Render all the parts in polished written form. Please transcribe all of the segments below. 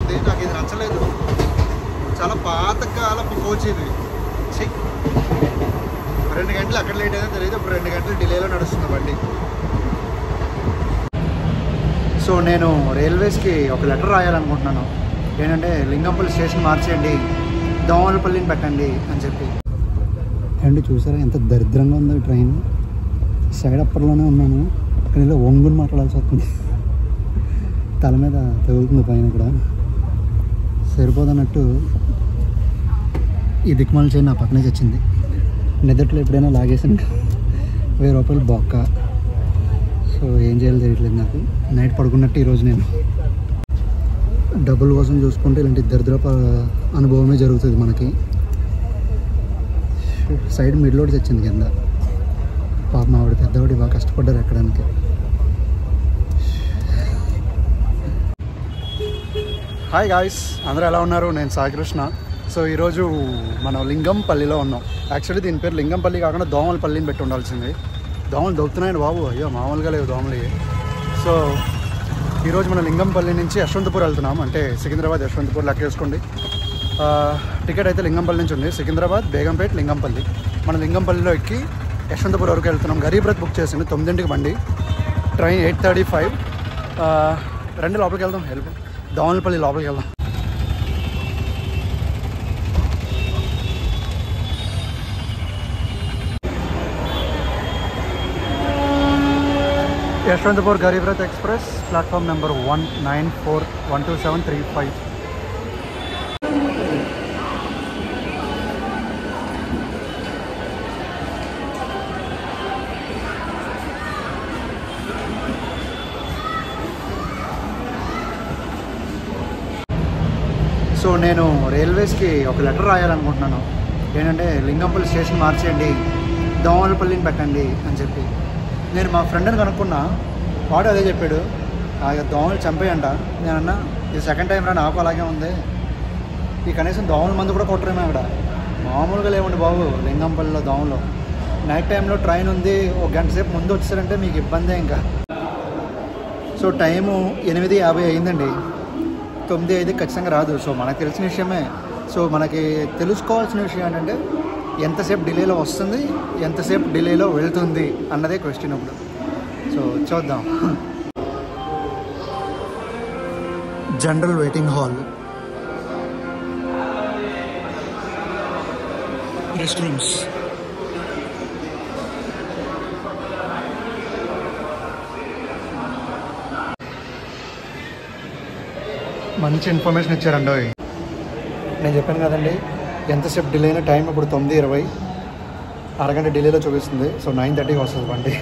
ఉంది. నాకు ఇది నచ్చలేదు. చాలా పాతకాలపు కోచ్ ఇది. 2 గంటలు అక్కడ లేట్ అయినా తెలియదు. ఇప్పుడు 2 గంటలు డిలేలో నడుస్తుంది బండి. సో నేను రైల్వేస్కి ఒక లెటర్ రాయాలనుకుంటున్నాను. ఏంటంటే లింగంపల్లి స్టేషన్ మార్చేయండి, దోమలపల్లిని పెట్టండి అని చెప్పి. అండి చూసారా ఎంత దరిద్రంగా ఉందో ట్రైన్. సైడ్ అప్పర్లోనే ఉన్నాను, కానీ ఇలా ఒంగుని మాట్లాడాల్సి వస్తుంది. తల మీద తగులుతుంది పైన. ఇక్కడ సరిపోదన్నట్టు ఈ దిక్మాల చైన్ నా పక్కనే చచ్చింది. నిద్రలో ఎప్పుడైనా లాగేసాను 1000 రూపాయలు బొక్క. సో ఏం చేయాలో తెలియట్లేదు నాకు. నైట్ పడుకున్నట్టు ఈరోజు నేను డబ్బుల కోసం చూసుకుంటే ఇలాంటి దరిద్రపు అనుభవమే జరుగుతుంది మనకి. సైడ్ మిడ్లోడ్ తెచ్చింది కింద. పాపం ఆవిడ పెద్దవాడు బాగా కష్టపడ్డారు ఎక్కడానికి. హాయ్ గాయ్స్, అందరూ ఎలా ఉన్నారు? నేను సాయికృష్ణ. సో ఈరోజు మనం లింగంపల్లిలో ఉన్నాం. యాక్చువల్లీ దీని పేరు లింగంపల్లి కాకుండా దోమలపల్లిని పెట్టి ఉండాల్సింది. దోమలు దొరుకుతున్నాయండి బాబు, అయ్యో మామూలుగా లేవు దోమలు. సో ఈరోజు మనం లింగంపల్లి నుంచి యశ్వంతపూర్ వెళ్తున్నాం. అంటే సికింద్రాబాద్ యశ్వంతపూర్ లెక్క వేసుకోండి. టికెట్ అయితే లింగంపల్లి నుంచి ఉంది. సికింద్రాబాద్, బేగంపేట్, లింగంపల్లి. మనం లింగంపల్లిలో ఎక్కి యశ్వంతపూర్ వరకు వెళ్తున్నాం. గరీబ్ రథ్ బుక్ చేసింది 9ంటికి బండి. ట్రైన్ 8:35. రండి లోపలికి వెళ్దాం. దోమలపల్లి లోపలికి వెళ్దాం. Yesvantpur Garib Rath express, platform number 194 12735. So నేను రైల్వేస్కి ఒక లెటర్ రాయాలనుకుంటున్నాను. ఏంటంటే లింగంపల్లి స్టేషన్ మార్చేయండి, దోమలపల్లిని పెట్టండి అని చెప్పి. నేను మా ఫ్రెండ్ని కనుక్కున్నా, వాడు అదే చెప్పాడు. దోమలు చంపేయంట. నేనన్నా ఇది సెకండ్ టైం రా, నాకు అలాగే ఉంది. ఈ కనీసం దోమల మందు కూడా కొట్టరేమో అక్కడ. మామూలుగా లేవండి బాబు లింగంపల్లిలో దోమలు. నైట్ టైంలో ట్రైన్ ఉంది, 1 గంట సేపు ముందు వచ్చారంటే మీకు ఇబ్బందే ఇంకా. సో టైము 8:50 అయిందండి. 9:05 ఖచ్చితంగా రాదు. సో మనకు తెలిసిన విషయమే. సో మనకి తెలుసుకోవాల్సిన విషయం ఏంటంటే ఎంతసేపు డిలేలో వస్తుంది, ఎంతసేపు డిలేలో వెళ్తుంది అన్నదే క్వశ్చన్ ఇప్పుడు. సో చూద్దాం. General waiting hall, rest rooms. మంచి ఇన్ఫర్మేషన్ ఇచ్చారండి. నేను చెప్పాను కదండి ఎంతసేపు డిలే అయిన. టైం ఇప్పుడు 9:20, అరగంట డిలేలో చూపిస్తుంది. సో 9:30కి వస్తుంది బండి.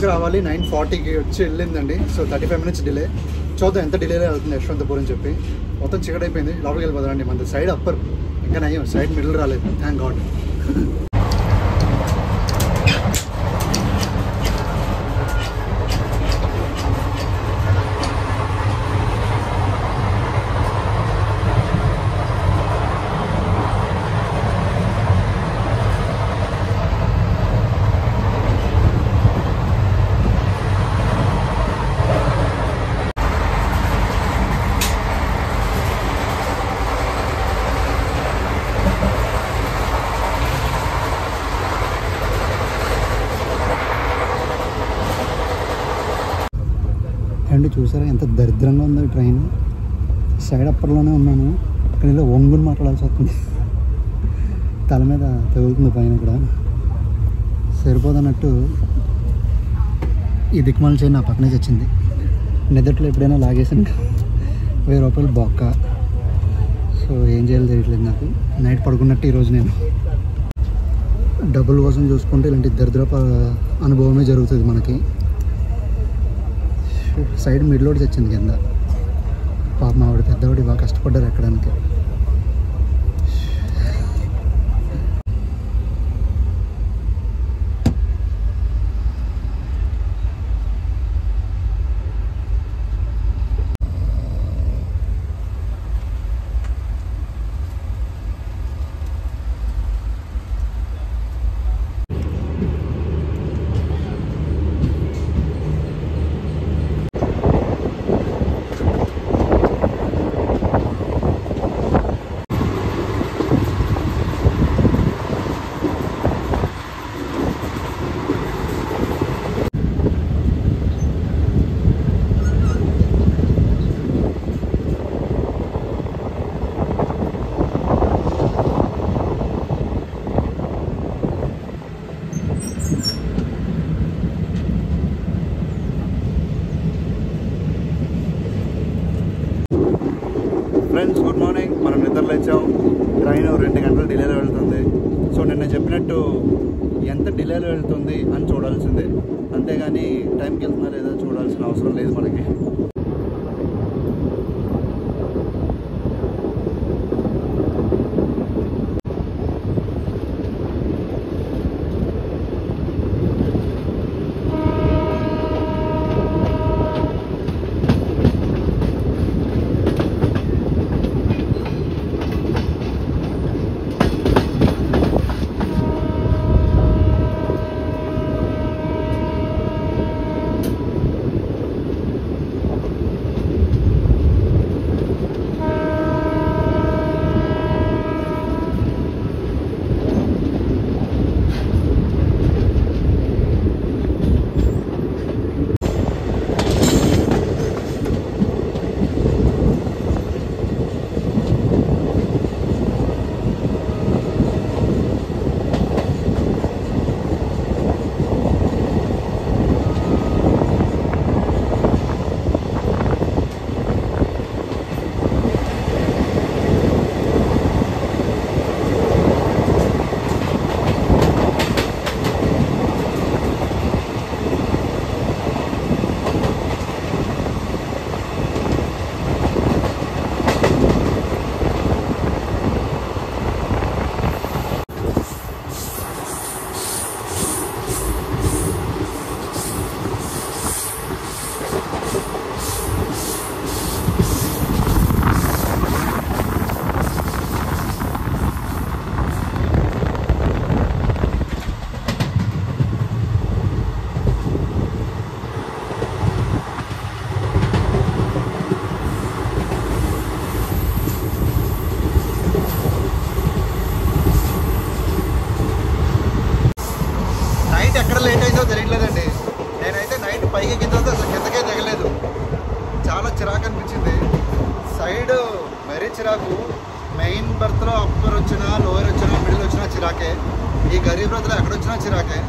కి రావాలి, 9:40కి వచ్చి వెళ్ళిందండి. So 35 minutes delay. చూద్దాం ఎంత డిలేలో వెళ్తుంది యశ్వంతపూర్ అని చెప్పి. మొత్తం చీకటి అయిపోయింది. లోపలికి వెళ్ళిపోతారండి. మన సైడ్ అప్పర్ ఇంకా నయ్యం, సైడ్ మిడిల్ రాలేదు. Thank God. ఏంటంటే చూసారా ఎంత దరిద్రంగా ఉందో ట్రైన్. సైడ్ అప్పర్లోనే ఉన్నాను, కానీ ఇలా ఒంగుని మాట్లాడాల్సి వస్తుంది. తల మీద తగులుతుంది పైన కూడా. సరిపోదన్నట్టు ఈ దిక్కుమాల చైన్ నా పక్కనే చచ్చింది. నిద్దట్లో ఎప్పుడైనా లాగేసాను 1000 రూపాయలు బొక్క. సో ఏం చేయాలో తెలియట్లేదు నాకు. నైట్ పడుకున్నట్టు ఈరోజు నేను డబ్బుల కోసం చూసుకుంటే ఇలాంటి దరిద్రప అనుభవమే జరుగుతుంది మనకి. సైడ్ మిడ్లోడ్ చచ్చింది కింద. పాప మా ఆవిడ పెద్దవాడు బాగా కష్టపడ్డారు ఎక్కడానికి. Friends good morning. మనం నిద్రలో వచ్చాం. ట్రైన్ 2 గంటలు డిలేలో వెళ్తుంది. సో నిన్న చెప్పినట్టు ఎంత డిలేలో వెళ్తుంది అని చూడాల్సిందే, అంతేగాని టైంకి వెళ్తున్నా లేదా చూడాల్సిన అవసరం లేదు మనకి. ఎక్కడ లేట్ అయిందో తెలియట్లేదండి. నేనైతే నైట్ పైకి ఎక్కిన తర్వాత అసలు కిందకే దిగలేదు. చాలా చిరాకు అనిపించింది. సైడ్ మరీ చిరాకు. మెయిన్ బర్త్లో అప్పర్ వచ్చినా, లోయర్ వచ్చినా, మిడిల్ వచ్చినా చిరాకే. ఈ గరీబ్ రథ్లో ఎక్కడొచ్చినా చిరాకే.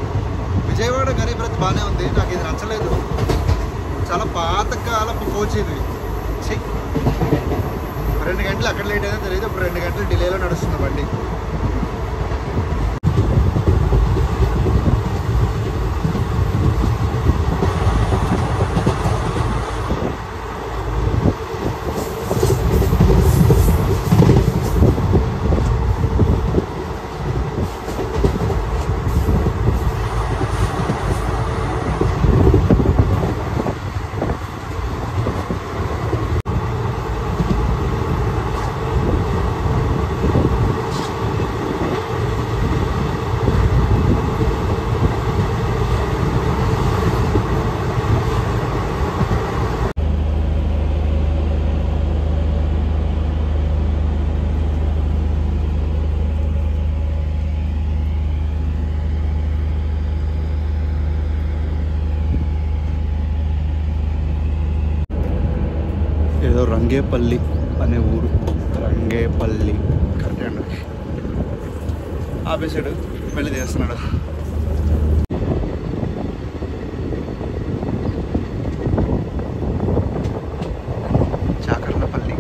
విజయవాడ గరీబ్ రథ్ బాగానే ఉంది, నాకు ఇది నచ్చలేదు. చాలా పాతకాలపు కోచ్ ఇది. 2 గంటలు ఎక్కడ లేట్ అయిందో తెలియదు. ఇప్పుడు 2 గంటలు డిలేలో నడుస్తుంది బండి. రంగేపల్లి అనే ఊరు. రంగేపల్లి కరెక్టే అండి. ఆపేసాడు, పెళ్లి చేస్తున్నాడు. చాకర్లపల్లి.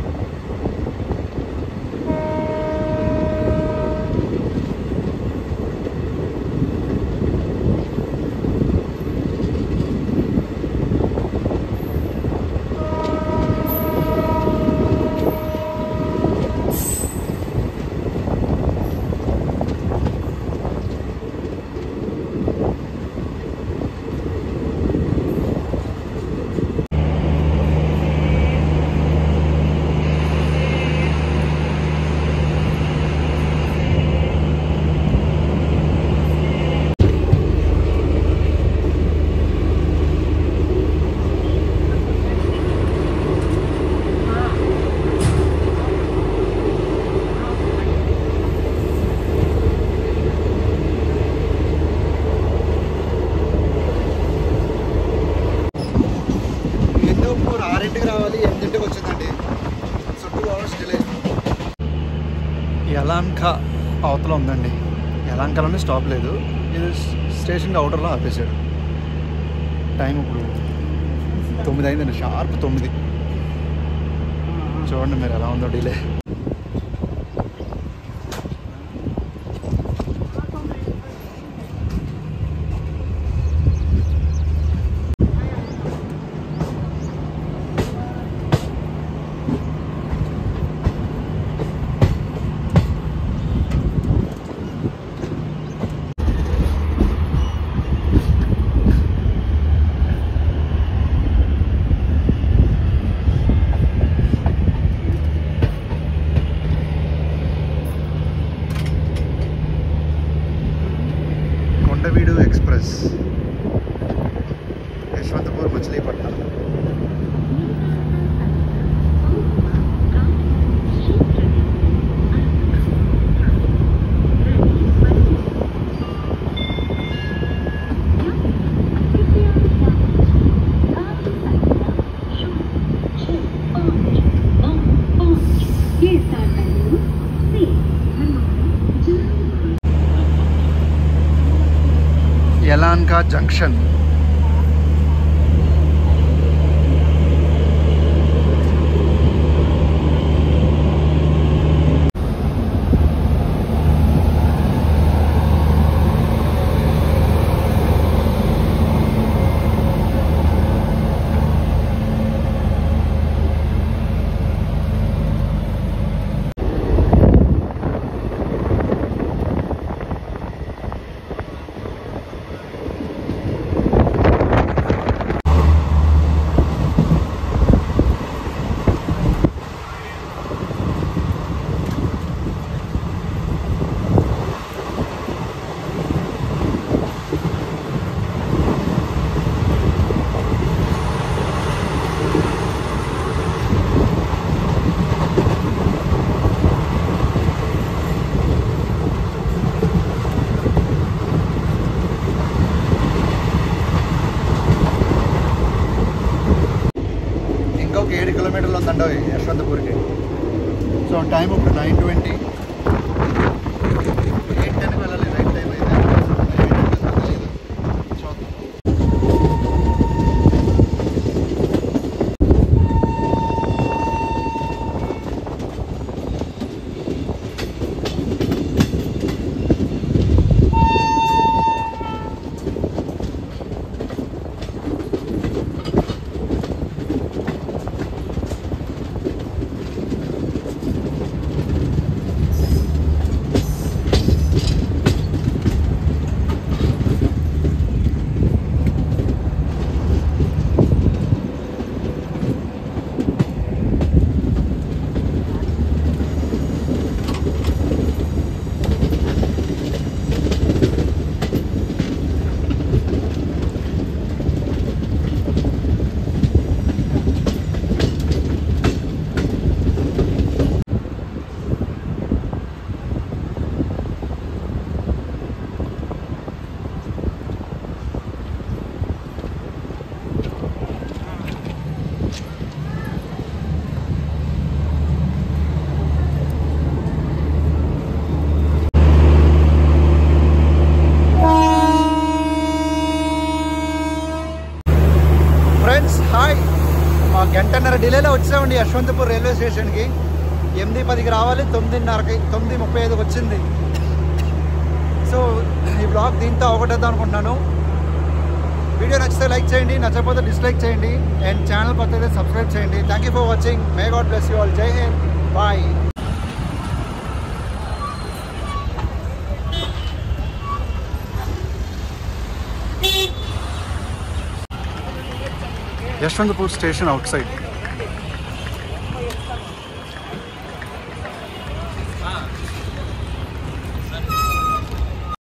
యలహంక అవతల ఉందండి. యలహంకలోనే స్టాప్ లేదు, ఇది స్టేషన్ అవుటర్లో ఆపేసాడు. టైం ఇప్పుడు 9 అయిందండి, షార్ప్ 9. చూడండి మీరు ఎలా ఉందో delay. Kondaveedu express, Yesvantpur Machilipatnam. Yelahanka junction. ఇంకొక 7 కిలోమీటర్లు ఉందండి యశ్వంతపూర్కి. సో టైం ఇప్పుడు 9:20. 8:10కి వెళ్ళాలి, రైట్ టైం అయితే. మా గంటన్నర డిలేలో వచ్చామండి యశ్వంతపూర్ రైల్వే స్టేషన్కి. 8:10కి రావాలి, 9:30కి 9:35కి వచ్చింది. సో ఈ బ్లాగ్ దీంతో అవగొట్టేద్దాం అనుకుంటున్నాను. వీడియో నచ్చితే లైక్ చేయండి, నచ్చకపోతే డిస్లైక్ చేయండి, అండ్ ఛానల్ కొత్త అయితే సబ్స్క్రైబ్ చేయండి. Thank you for watching. May God bless you all. Jai Hind. Bye. Yeshwanthpur station out side.